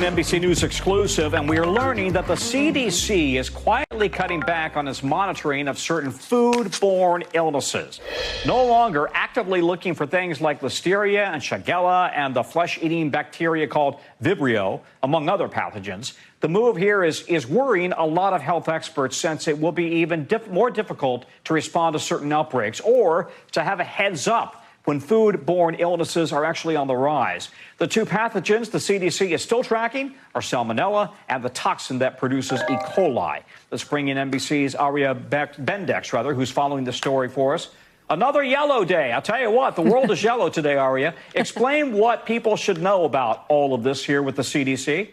NBC News exclusive, and we are learning that the CDC is quietly cutting back on its monitoring of certain food-borne illnesses. No longer actively looking for things like listeria and shigella and the flesh-eating bacteria called Vibrio, among other pathogens. The move here is worrying a lot of health experts, since it will be even more difficult to respond to certain outbreaks or to have a heads up when food-borne illnesses are actually on the rise. The two pathogens the CDC is still tracking are Salmonella and the toxin that produces E. coli. Let's bring in NBC's Aria Bendix, who's following the story for us. Another yellow day. I'll tell you what, the world is yellow today, Aria. Explain what people should know about all of this here with the CDC.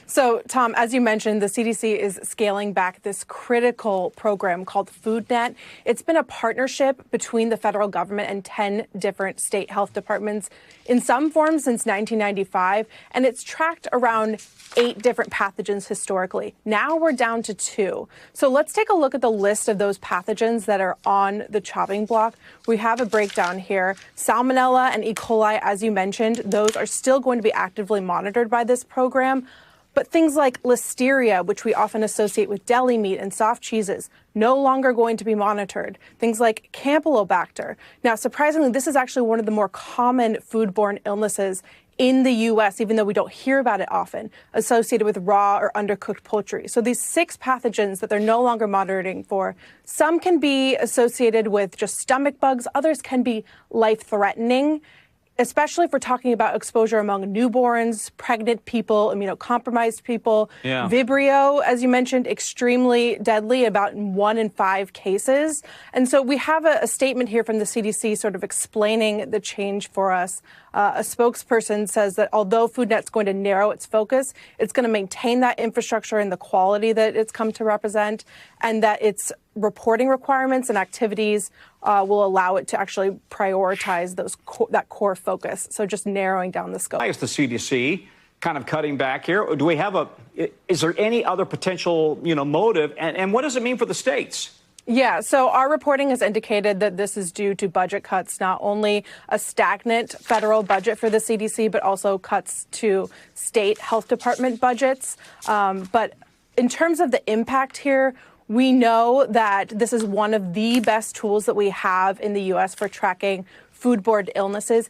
So, Tom, as you mentioned, the CDC is scaling back this critical program called FoodNet. It's been a partnership between the federal government and 10 different state health departments in some form since 1995, and it's tracked around 8 different pathogens historically. Now we're down to 2. So let's take a look at the list of those pathogens that are on the chopping block. We have a breakdown here. Salmonella and E. coli, as you mentioned, those are still going to be actively monitored by this program. But things like listeria, which we often associate with deli meat and soft cheeses, no longer going to be monitored. Things like Campylobacter. Now, surprisingly, this is actually one of the more common foodborne illnesses in the U.S., even though we don't hear about it often, associated with raw or undercooked poultry. So these 6 pathogens that they're no longer monitoring for, some can be associated with just stomach bugs, others can be life-threatening, especially if we're talking about exposure among newborns, pregnant people, immunocompromised people. Yeah. Vibrio, as you mentioned, extremely deadly, about 1 in 5 cases. And so we have a statement here from the CDC sort of explaining the change for us. A spokesperson says that although FoodNet's going to narrow its focus, it's going to maintain that infrastructure and the quality that it's come to represent, and that its reporting requirements and activities will allow it to actually prioritize that core focus. So just narrowing down the scope. Why is the CDC kind of cutting back here? Do we have is there any other potential, motive? And what does it mean for the states? Yeah, so our reporting has indicated that this is due to budget cuts, not only a stagnant federal budget for the CDC, but also cuts to state health department budgets. But in terms of the impact here, we know that this is one of the best tools that we have in the U.S. for tracking foodborne illnesses.